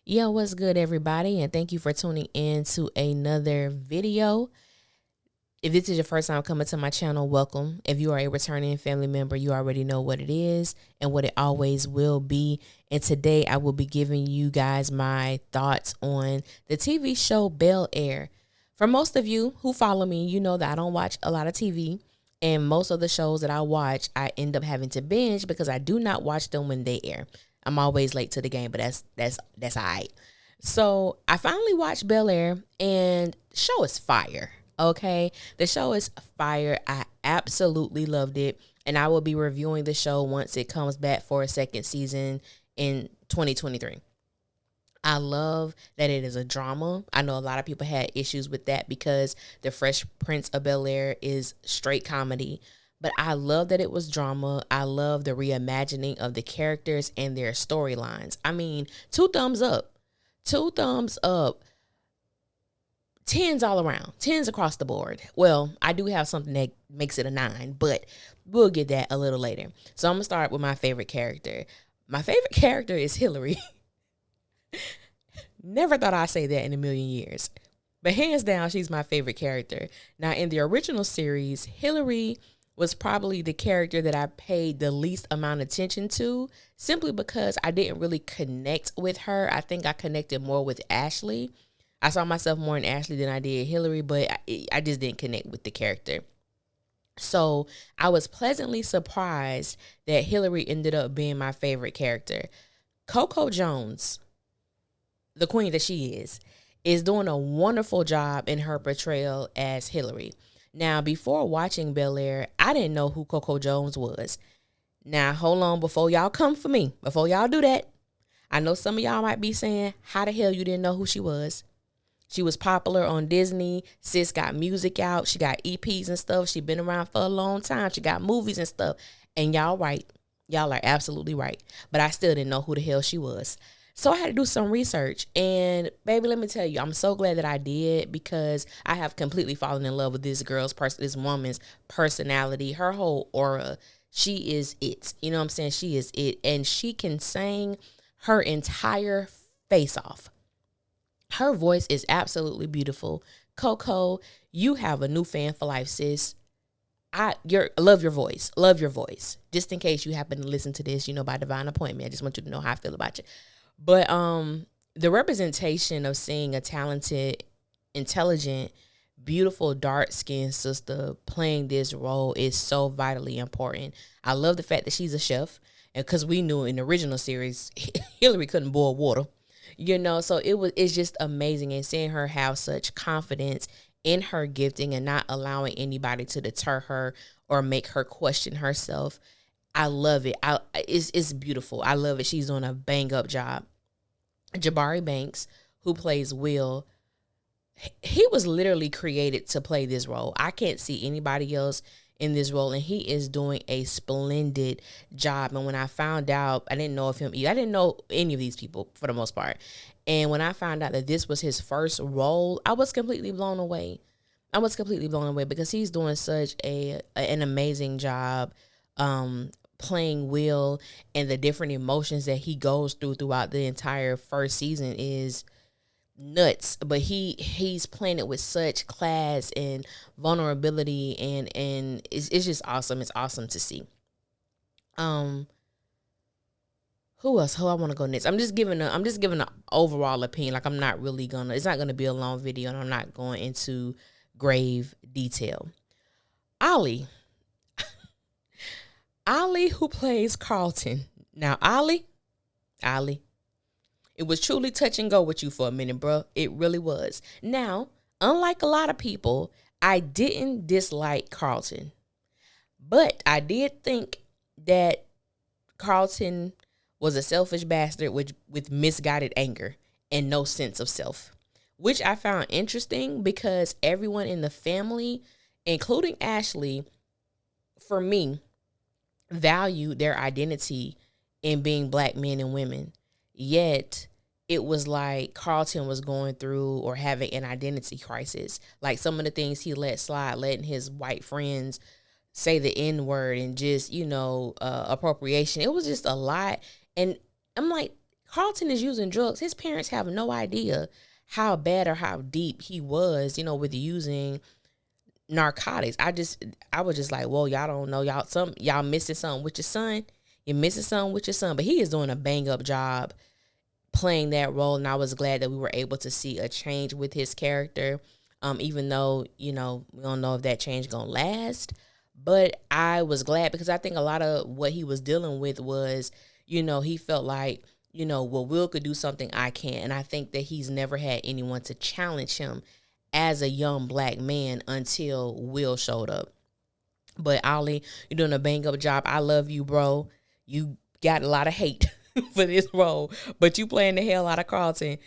Yeah, what's good, everybody? And thank you for tuning in to another video. If this is your first time coming to my channel, welcome. If you are a returning family member, you already know what it is and what it always will be. And today I will be giving you guys my thoughts on the TV show Bel-Air. For most of you who follow me, you know that I don't watch a lot of TV. And most of the shows that I watch, I end up having to binge because I do not watch them when they air. I'm always late to the game, but that's all right. So I finally watched Bel-Air, and the show is fire. Okay, the show is fire. I absolutely loved it, and I will be reviewing the show once it comes back for a second season in 2023. I love that it is a drama. I know a lot of people had issues with that because the Fresh Prince of Bel-Air is straight comedy. But I love that it was drama. I love the reimagining of the characters and their storylines. I mean, two thumbs up. Two thumbs up. Tens all around. Tens across the board. Well, I do have something that makes it a 9, but we'll get that a little later. So I'm going to start with my favorite character. My favorite character is Hillary. Never thought I'd say that in a million years. But hands down, she's my favorite character. Now, in the original series, Hillary was probably the character that I paid the least amount of attention to, simply because I didn't really connect with her. I think I connected more with Ashley. I saw myself more in Ashley than I did Hillary, but I just didn't connect with the character. So I was pleasantly surprised that Hillary ended up being my favorite character. Coco Jones, the queen that she is doing a wonderful job in her portrayal as Hillary. Now, before watching Bel-Air, I didn't know who Coco Jones was. Now, hold on, before y'all come for me, before y'all do that, I know some of y'all might be saying, how the hell you didn't know who she was? She was popular on Disney. Sis got music out. She got EPs and stuff. She been around for a long time. She got movies and stuff. And y'all right. Y'all are absolutely right. But I still didn't know who the hell she was. So I had to do some research. And baby, let me tell you, I'm so glad that I did, because I have completely fallen in love with this this woman's personality, her whole aura. She is it. You know what I'm saying? She is it. And she can sing her entire face off. Her voice is absolutely beautiful. Coco, you have a new fan for life, sis. Love your voice. Love your voice. Just in case you happen to listen to this, by divine appointment. I just want you to know how I feel about you. But the representation of seeing a talented, intelligent, beautiful, dark-skinned sister playing this role is so vitally important. I love the fact that she's a chef, and because we knew in the original series, Hillary couldn't boil water. So it's just amazing, and seeing her have such confidence in her gifting and not allowing anybody to deter her or make her question herself. I love it. It's beautiful. I love it. She's doing a bang up job. Jabari Banks, who plays Will, he was literally created to play this role. I can't see anybody else in this role, and he is doing a splendid job. And when I found out, I didn't know of him either. I didn't know any of these people for the most part. And when I found out that this was his first role, I was completely blown away. Because he's doing such an amazing job playing Will, and the different emotions that he goes throughout the entire first season is nuts. But he's playing it with such class and vulnerability, and it's just awesome. It's awesome to see. Who else? Who I want to go next? I'm just giving an overall opinion. Like, it's not gonna be a long video, and I'm not going into grave detail. Ollie, who plays Carlton. Now, Ollie, it was truly touch and go with you for a minute, bro. It really was. Now, unlike a lot of people, I didn't dislike Carlton, but I did think that Carlton was a selfish bastard with misguided anger and no sense of self, which I found interesting because everyone in the family, including Ashley, for me, valued their identity in being black men and women. Yet it was like Carlton was going through or having an identity crisis. Like, some of the things he let slide, letting his white friends say the N-word, and just, appropriation. It was just a lot. And I'm like, Carlton is using drugs. His parents have no idea how bad or how deep he was, with using narcotics. I was just like, well, y'all don't know, y'all missing something with your son. You're missing something with your son. But he is doing a bang up job playing that role, and I was glad that we were able to see a change with his character. Even though, we don't know if that change gonna last. But I was glad because I think a lot of what he was dealing with was, he felt like, well, Will could do something I can't. And I think that he's never had anyone to challenge him as a young black man until Will showed up. But Ollie, you're doing a bang up job. I love you, bro. You got a lot of hate for this role, but you playing the hell out of Carlton.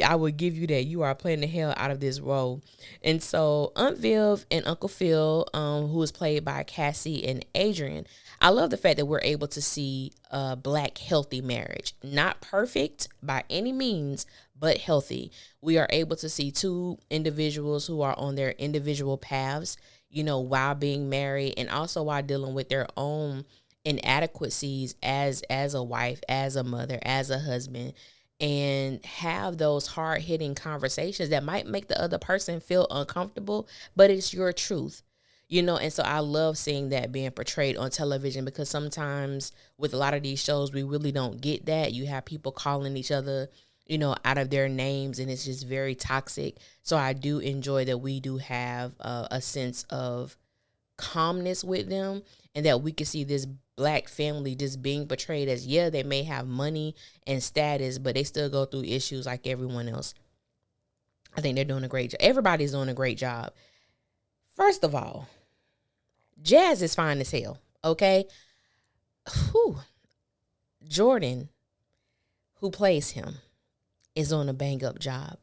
I would give you that. You are playing the hell out of this role. And so Aunt Viv and Uncle Phil, who is played by Cassie and Adrian, I love the fact that we're able to see a black healthy marriage. Not perfect by any means, but healthy. We are able to see two individuals who are on their individual paths, while being married and also while dealing with their own inadequacies as a wife, as a mother, as a husband, and have those hard-hitting conversations that might make the other person feel uncomfortable, but it's your truth. And so I love seeing that being portrayed on television because sometimes with a lot of these shows, we really don't get that. You have people calling each other, out of their names, and it's just very toxic. So I do enjoy that we do have a sense of calmness with them, and that we can see this black family just being portrayed as, yeah, they may have money and status, but they still go through issues like everyone else. I think they're doing a great job. Everybody's doing a great job. First of all, Jazz is fine as hell, okay? Whew. Jordan, who plays him, is on a bang-up job.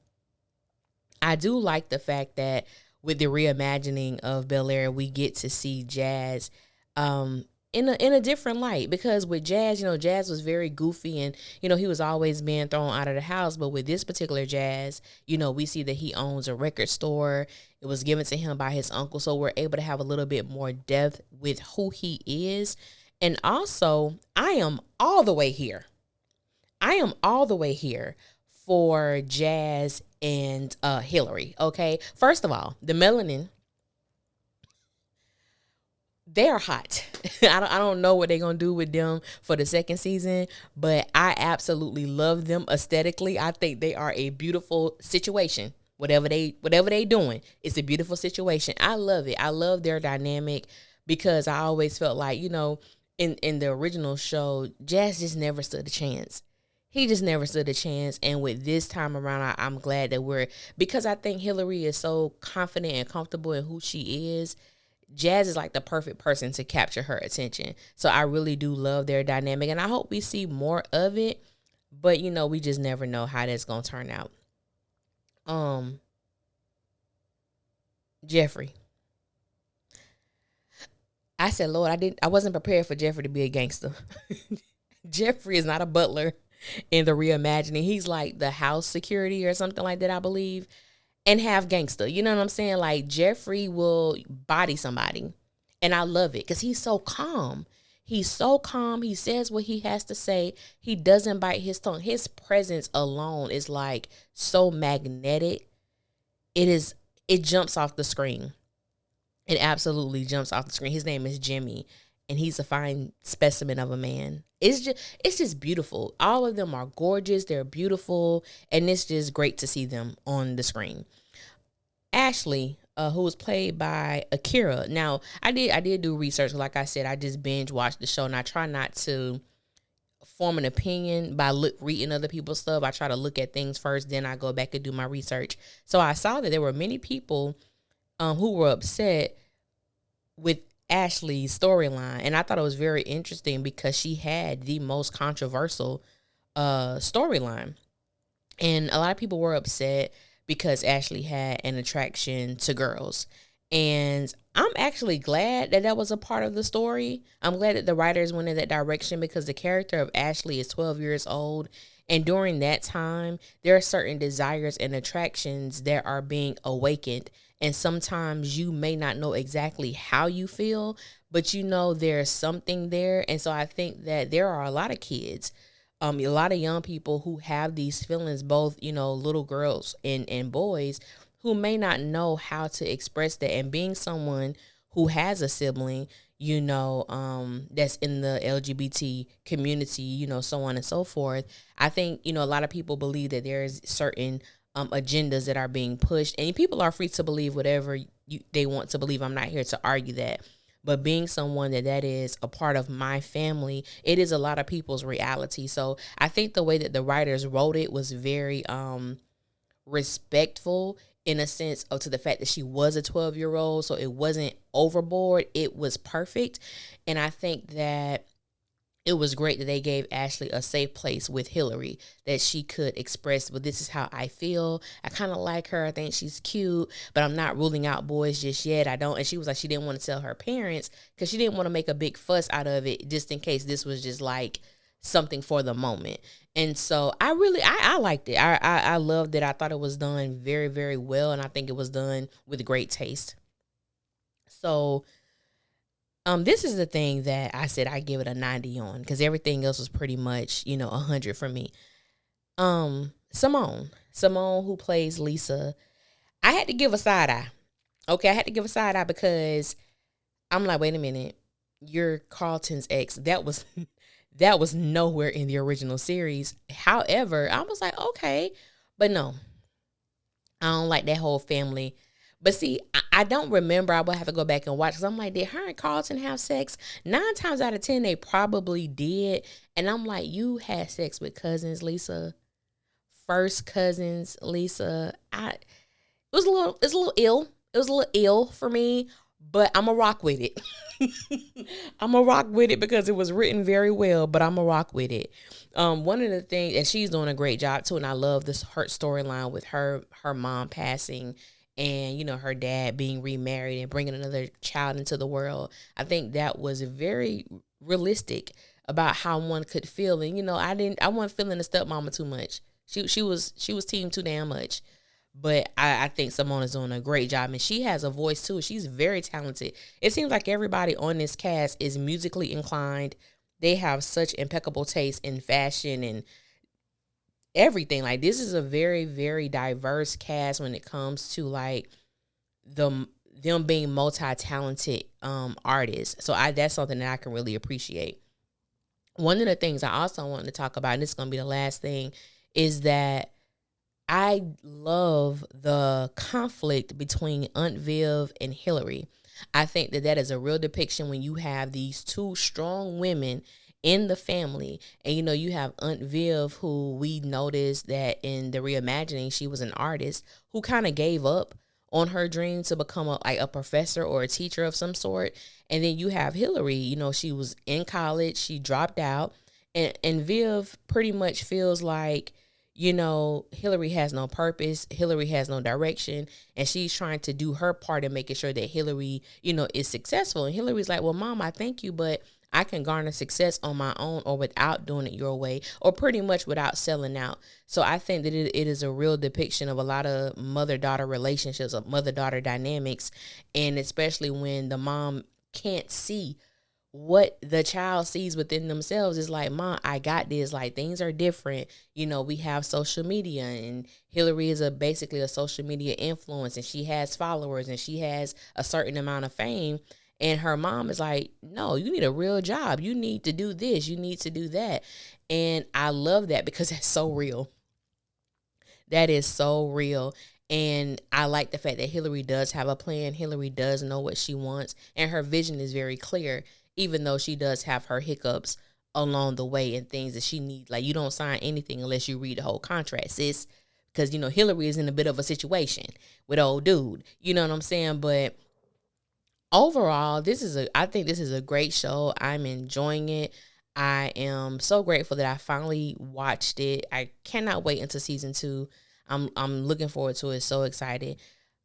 I do like the fact that with the reimagining of Bel-Air, we get to see Jazz in a different light, because with Jazz, Jazz was very goofy and, he was always being thrown out of the house. But with this particular Jazz, we see that he owns a record store. It was given to him by his uncle. So we're able to have a little bit more depth with who he is. And also, I am all the way here for Jazz and Hillary, okay? First of all, the melanin, they are hot. I don't know what they're going to do with them for the second season, but I absolutely love them aesthetically. I think they are a beautiful situation. Whatever they doing, it's a beautiful situation. I love it. I love their dynamic because I always felt like, in the original show, Jazz just never stood a chance. He just never stood a chance. And with this time around, I'm glad that because I think Hillary is so confident and comfortable in who she is. Jazz is like the perfect person to capture her attention. So I really do love their dynamic, and I hope we see more of it. But, we just never know how that's going to turn out. Jeffrey. I said, Lord, I wasn't prepared for Jeffrey to be a gangster. Jeffrey is not a butler in the reimagining. He's like the house security or something like that, I believe, and half gangster. You know what I'm saying? Like, Jeffrey will body somebody, and I love it because he's so calm. He's so calm. He says what he has to say. He doesn't bite his tongue. His presence alone is like so magnetic. It jumps off the screen. It absolutely jumps off the screen. His name is Jimmy, and he's a fine specimen of a man. It's just beautiful. All of them are gorgeous. They're beautiful, and it's just great to see them on the screen. Ashley, who was played by Akira. Now, I did do research. Like I said, I just binge watched the show, and I try not to form an opinion by reading other people's stuff. I try to look at things first, then I go back and do my research. So I saw that there were many people who were upset with Ashley's storyline, and I thought it was very interesting because she had the most controversial storyline, and a lot of people were upset because Ashley had an attraction to girls. And I'm actually glad that was a part of the story. I'm glad that the writers went in that direction because the character of Ashley is 12 years old. And during that time, there are certain desires and attractions that are being awakened. And sometimes you may not know exactly how you feel, but there's something there. And so I think that there are a lot of kids a lot of young people who have these feelings, both, little girls and boys, who may not know how to express that. And being someone who has a sibling, that's in the LGBT community, so on and so forth, I think, a lot of people believe that there's certain agendas that are being pushed, and people are free to believe whatever they want to believe. I'm not here to argue that. But being someone that is a part of my family, it is a lot of people's reality. So I think the way that the writers wrote it was very respectful, in a sense of to the fact that she was a 12-year-old. So it wasn't overboard. It was perfect. And I think that it was great that they gave Ashley a safe place with Hillary, that she could express, well, this is how I feel. I kind of like her. I think she's cute, but I'm not ruling out boys just yet. I don't. And she was like, she didn't want to tell her parents because she didn't want to make a big fuss out of it, just in case this was just like something for the moment. And so I liked it. I loved it. I thought it was done very, very well. And I think it was done with great taste. So this is the thing that I said I give it a 90 on, because everything else was pretty much, 100 for me. Simone, who plays Lisa, I had to give a side eye. Okay, I had to give a side eye because I'm like, wait a minute, you're Carlton's ex. That was nowhere in the original series. However, I was like, okay, but no, I don't like that whole family. But see, I don't remember. I will have to go back and watch, because I'm like, did her and Carlton have sex? 9 times out of 10, they probably did. And I'm like, you had sex with cousins, Lisa. First cousins, Lisa. It was a little ill. It was a little ill for me, but I'm going to rock with it. I'm going to rock with it because it was written very well, but I'm going to rock with it. One of the things, and she's doing a great job too, and I love this her storyline with her mom passing, and, her dad being remarried and bringing another child into the world. I think that was very realistic about how one could feel. And, I wasn't feeling the stepmama too much. She was team too damn much. But I think Simone is doing a great job, and she has a voice too. She's very talented. It seems like everybody on this cast is musically inclined. They have such impeccable taste in fashion and everything. Like, this is a very, very diverse cast when it comes to like them being multi-talented artists. So that's something that I can really appreciate. One of the things I also wanted to talk about, and this is going to be the last thing, is that I love the conflict between Aunt Viv and Hillary. I think that is a real depiction when you have these two strong women in the family. And, you have Aunt Viv, who we noticed that in the reimagining, she was an artist who kind of gave up on her dream to become a professor or a teacher of some sort. And then you have Hillary, she was in college, she dropped out, and Viv pretty much feels like, Hillary has no purpose, Hillary has no direction, and she's trying to do her part in making sure that Hillary, is successful. And Hillary's like, well, Mom, I thank you, but I can garner success on my own, or without doing it your way, or pretty much without selling out. So I think that it is a real depiction of a lot of mother-daughter relationships, of mother-daughter dynamics, and especially when the mom can't see what the child sees within themselves. Is like, Mom, I got this. Like, things are different. We have social media, and Hillary is basically a social media influence, and she has followers, and she has a certain amount of fame. And her mom is like, no, you need a real job. You need to do this. You need to do that. And I love that because that's so real. That is so real. And I like the fact that Hillary does have a plan. Hillary does know what she wants, and her vision is very clear, even though she does have her hiccups along the way and things that she needs. Like, you don't sign anything unless you read the whole contract, sis. Because, Hillary is in a bit of a situation with old dude. You know what I'm saying? But overall, I think this is a great show. I'm enjoying it. I am so grateful that I finally watched it. I cannot wait until season 2. I'm looking forward to it. So excited.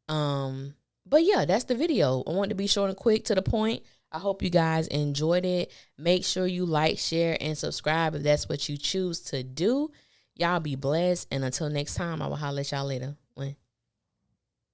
But yeah, that's the video. I want to be short and quick, to the point. I hope you guys enjoyed it. Make sure you like, share, and subscribe if that's what you choose to do. Y'all be blessed. And until next time, I will holler at y'all later.